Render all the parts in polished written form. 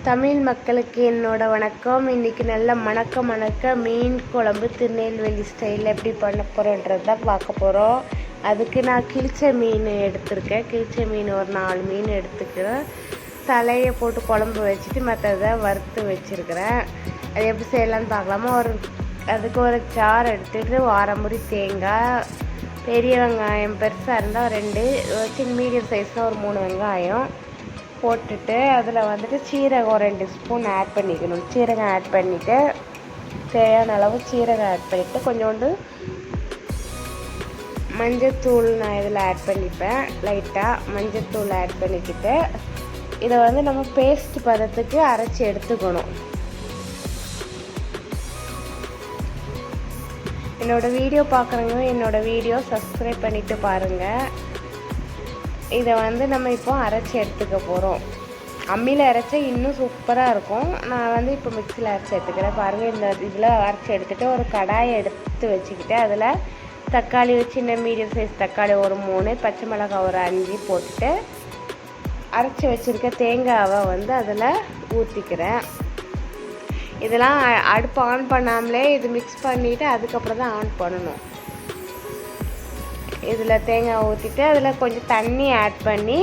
தமிழ் மக்களுக்கு என்னோட வணக்கம். இன்றைக்கி நல்ல மணக்க மீன் குழம்பு திருநெல்வேலி ஸ்டைலில் எப்படி பண்ண போகிறோன்றது தான் பார்க்க போகிறோம். அதுக்கு நான் கிழிச்ச மீன் எடுத்திருக்கேன். கிழிச்ச மீன் ஒரு 4 மீன் எடுத்துக்கிறேன். தலையை போட்டு குழம்பு வச்சுட்டு மற்றதை வறுத்து வச்சுருக்கிறேன். அது எப்படி செய்யலான்னு பார்க்கலாமா. அதுக்கு ஒரு ஜார் எடுத்துகிட்டு வாரமுடி தேங்காய், பெரிய வெங்காயம் பெருசாக இருந்தால் 2, சின்ன மீடியம் சைஸில் ஒரு 3 வெங்காயம் போட்டுட்டு அதில் வந்துட்டு சீரகம் 2 ஸ்பூன் ஆட் பண்ணிக்கணும். சீரகம் ஆட் பண்ணிவிட்டு தேவையான அளவு சீரகம் ஆட் பண்ணிவிட்டு கொஞ்சோண்டு மஞ்சத்தூள் நான் இதில் ஆட் பண்ணிப்பேன். லைட்டாக மஞ்சத்தூள் ஆட் பண்ணிக்கிட்டு இதை வந்து நம்ம பேஸ்ட் பதத்துக்கு அரைச்சி எடுத்துக்கணும். என்னோடய வீடியோ பார்க்குறவங்க என்னோடய வீடியோ சப்ஸ்கிரைப் பண்ணிவிட்டு பாருங்கள். இதை வந்து நம்ம இப்போ அரைச்சி எடுத்துக்க போகிறோம். அம்மியில் அரைச்சா இன்னும் சூப்பராக இருக்கும். நான் வந்து இப்போ மிக்சியில் அரைச்சி எடுத்துக்கிறேன். பாருங்கள், இந்த இதில் அரைச்சி எடுத்துகிட்டு ஒரு கடாயை எடுத்து வச்சுக்கிட்டு அதில் தக்காளி, சின்ன மீடியம் சைஸ் தக்காளி ஒரு 3, பச்சை மிளகாய் ஒரு 5 போட்டுட்டு அரைச்சி வச்சுருக்க தேங்காவை வந்து அதில் ஊற்றிக்கிறேன். இதெல்லாம் அடுப்பு ஆன் பண்ணாமலே இது மிக்ஸ் பண்ணிவிட்டு அதுக்கப்புறம் தான் ஆன் பண்ணணும். இதில் தேங்காய் ஊற்றிட்டு அதில் கொஞ்சம் தண்ணி ஆட் பண்ணி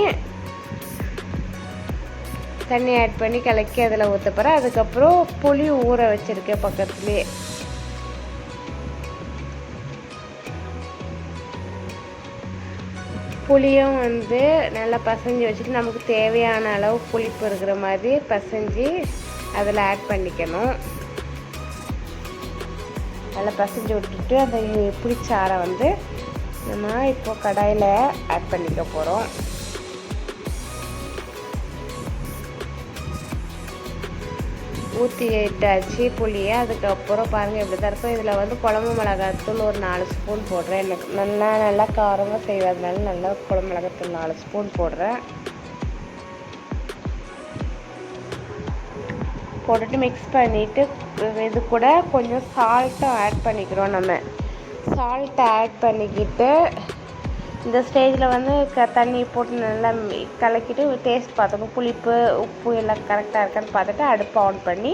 கலக்கி அதில் ஊற்ற போகிறேன். அதுக்கப்புறம் புளி ஊற வச்சுருக்கேன் பக்கத்துலேயே. புளியும் வந்து நல்லா பசைஞ்சு வச்சுட்டு நமக்கு தேவையான அளவு புளிப்பு இருக்கிற மாதிரி பசைஞ்சு அதில் ஆட் பண்ணிக்கணும். நல்லா பசைஞ்சு விட்டுட்டு அந்த புளிச்சாரை வந்து நம்ம இப்போ கடாயில் ஆட் பண்ணிக்க போகிறோம். ஊற்றிட்டாச்சு புளியை. அதுக்கப்புறம் பாருங்கள் எப்படி தான் இருக்கும். இதில் வந்து குழம்பு மிளகாத்தூள் ஒரு 4 ஸ்பூன் போடுறேன். எனக்கு நல்லா காரமாக செய்வதனால நல்லா குழம்பு மிளகாத்தூள் 4 ஸ்பூன் போடுறேன். போட்டுட்டு மிக்ஸ் பண்ணிவிட்டு இது கூட கொஞ்சம் சால்ட்டும் ஆட் பண்ணிக்கிறோம். நம்ம சால்ட்டை ஆட் பண்ணிக்கிட்டு இந்த ஸ்டேஜில் வந்து தண்ணி போட்டு நல்லா கலக்கிட்டு டேஸ்ட் பார்த்துக்கணும். புளிப்பு உப்பு எல்லாம் கரெக்டாக இருக்கான்னு பார்த்துட்டு அடுப்பு ஆன் பண்ணி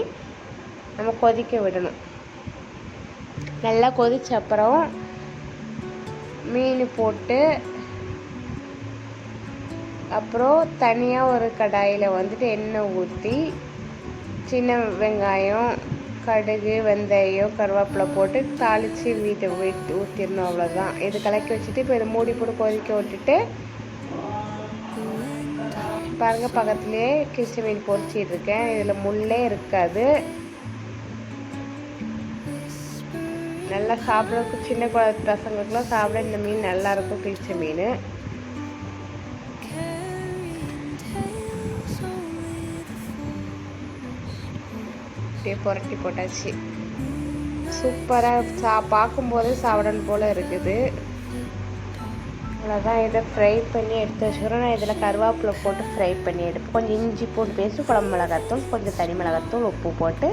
நம்ம கொதிக்க விடணும். நல்லா கொதிச்ச அப்புறம் மீன் போட்டு அப்புறம் தனியாக ஒரு கடாயில் வந்துட்டு எண்ணெய் ஊற்றி சின்ன வெங்காயம், கடுகு, வெந்தயம், கருவேப்பிலை போட்டு தாளித்து ஊற்றிடணும். அவ்வளோதான். இது கலக்கி வச்சுட்டு இப்போ இதை மூடி போட்டு கொதிக்க விட்டுட்டு பாருங்கள், பக்கத்துலேயே கிழிச்ச மீன் பொரிச்சிட்டு இருக்கேன். இதில் முள்ளே இருக்காது. நல்லா சாப்பிட்றதுக்கு சின்ன பசங்களுக்குலாம் சாப்பிட இந்த மீன் நல்லாயிருக்கும். கிழிச்ச மீன் அப்படியே புரட்டி போட்டாச்சு. சூப்பராக பார்க்கும்போதே சாப்பிடணும் போல் இருக்குது. அவ்வளோதான். இதை ஃப்ரை பண்ணி எடுத்து வச்சுக்கிறோம். நான் இதில் கருவேப்பிலை போட்டு ஃப்ரை பண்ணி எடுப்பேன். கொஞ்சம் இஞ்சி பூண்டு பேஸ்ட்டு, குழம்பு மிளகாத்தூள், கொஞ்சம் தனி மிளகாத்தூள், உப்பு போட்டு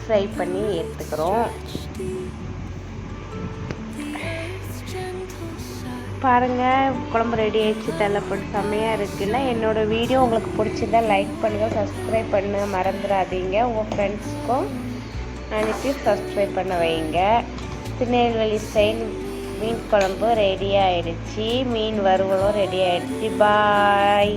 ஃப்ரை பண்ணி எடுத்துக்கிறோம். பாருங்கள், குழம்பு ரெடி ஆகிடுச்சு. தள்ளப்பட்டு செம்மையாக இருக்குல்ல. என்னோடய வீடியோ உங்களுக்கு பிடிச்சிருந்தா லைக் பண்ணுங்கள், சப்ஸ்கிரைப் பண்ண மறந்துடாதீங்க. உங்கள் ஃப்ரெண்ட்ஸுக்கும் அனுப்பி சப்ஸ்கிரைப் பண்ண வைங்க. திருநெல்வேலி ஸ்டைல் மீன் குழம்பு ரெடி ஆகிடுச்சு. மீன் வறுவலும் ரெடி ஆகிடுச்சு. பாய்.